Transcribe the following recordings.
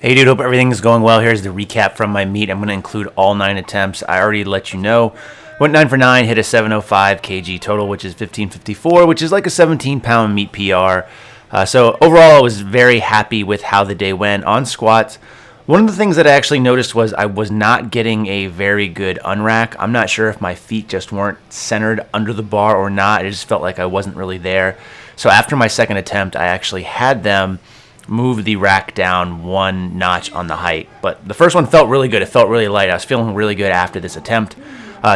Hey dude, hope everything's going well. Here's the recap from my meet. I'm going to include all 9 attempts. I already let you know. Went 9 for 9, hit a 705 kg total, which is 1554, which is like a 17-pound meet PR. So overall, I was very happy with how the day went on squats. One of the things that I actually noticed was I was not getting a very good unrack. I'm not sure if my feet just weren't centered under the bar or not. It just felt like I wasn't really there. So after my second attempt, I actually had them move the rack down one notch on the height. But the first one felt really good. It felt really light. I was feeling really good after this attempt.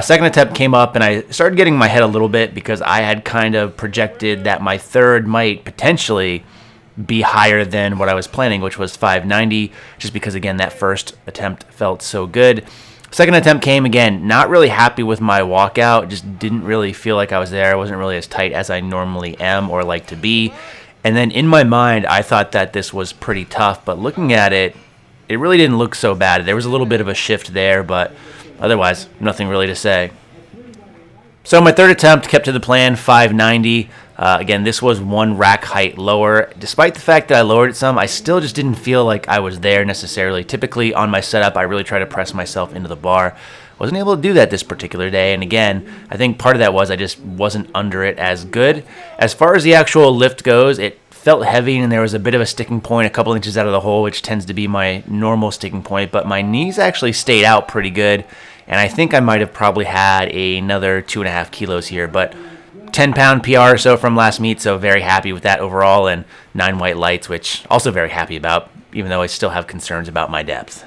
Second attempt came up, and I started getting my head a little bit because I had kind of projected that my third might potentially be higher than what I was planning, which was 590, just because, again, that first attempt felt so good. Second attempt came again, not really happy with my walkout, just didn't really feel like I was there. I wasn't really as tight as I normally am or like to be. And then in my mind, I thought that this was pretty tough, but looking at it, it really didn't look so bad. There was a little bit of a shift there, but otherwise, nothing really to say. So my third attempt kept to the plan, 590. Again, this was one rack height lower. Despite the fact that I lowered it some, I still just didn't feel like I was there necessarily. Typically on my setup, I really try to press myself into the bar. Wasn't able to do that this particular day, and again, I think part of that was I just wasn't under it as good. As far as the actual lift goes, it felt heavy, and there was a bit of a sticking point a couple inches out of the hole, which tends to be my normal sticking point, but my knees actually stayed out pretty good, and I think I might have probably had another 2.5 kilos here, but 10-pound PR or so from last meet, so very happy with that overall, and 9 white lights, which also very happy about, even though I still have concerns about my depth.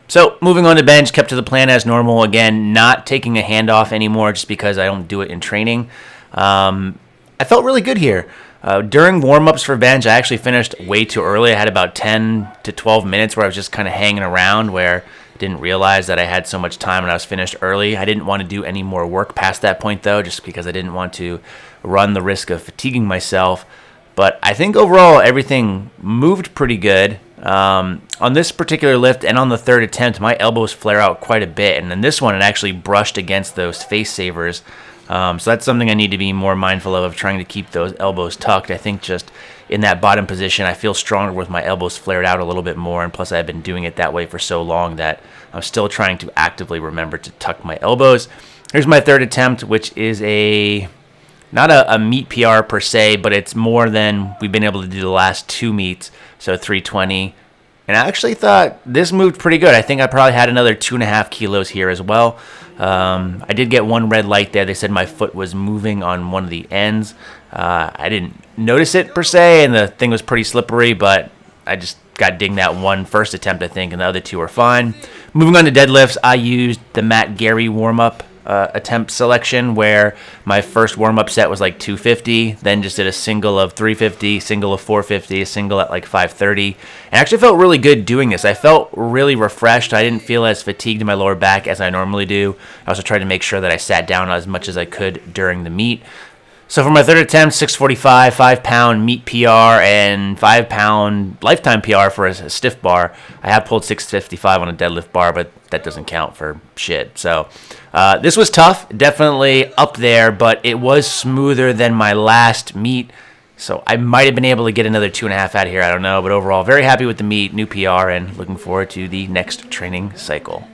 So moving on to bench, kept to the plan as normal. Again, not taking a handoff anymore just because I don't do it in training. I felt really good here. During warm-ups for bench, I actually finished way too early. I had about 10 to 12 minutes where I was just kind of hanging around, where I didn't realize that I had so much time and I was finished early. I didn't want to do any more work past that point, though, just because I didn't want to run the risk of fatiguing myself. But I think overall everything moved pretty good. On this particular lift and on the third attempt, my elbows flare out quite a bit, and in this one it actually brushed against those face savers. So that's something I need to be more mindful of trying to keep those elbows tucked. I think just in that bottom position, I feel stronger with my elbows flared out a little bit more, and plus I've been doing it that way for so long that I'm still trying to actively remember to tuck my elbows. Here's my third attempt, which is not a meet PR per se, but it's more than we've been able to do the last 2 meets, so 320. And I actually thought this moved pretty good. I think I probably had another 2.5 kilos here as well. I did get one red light there. They said my foot was moving on one of the ends. I didn't notice it per se, and the thing was pretty slippery, but I just got dinged that one first attempt, I think, and the other 2 were fine. Moving on to deadlifts, I used the Matt Gary warm-up attempt selection, where my first warm-up set was like 250, then just did a single of 350, single of 450, a single at like 530, and I actually felt really good doing this. I felt really refreshed. I didn't feel as fatigued in my lower back as I normally do. I also tried to make sure that I sat down as much as I could during the meet. So for my third attempt, 645, 5-pound meet PR and 5-pound lifetime PR for a stiff bar. I have pulled 655 on a deadlift bar, but that doesn't count for shit. So this was tough, definitely up there, but it was smoother than my last meet. So I might have been able to get another 2.5 out of here, I don't know. But overall, very happy with the meet, new PR, and looking forward to the next training cycle.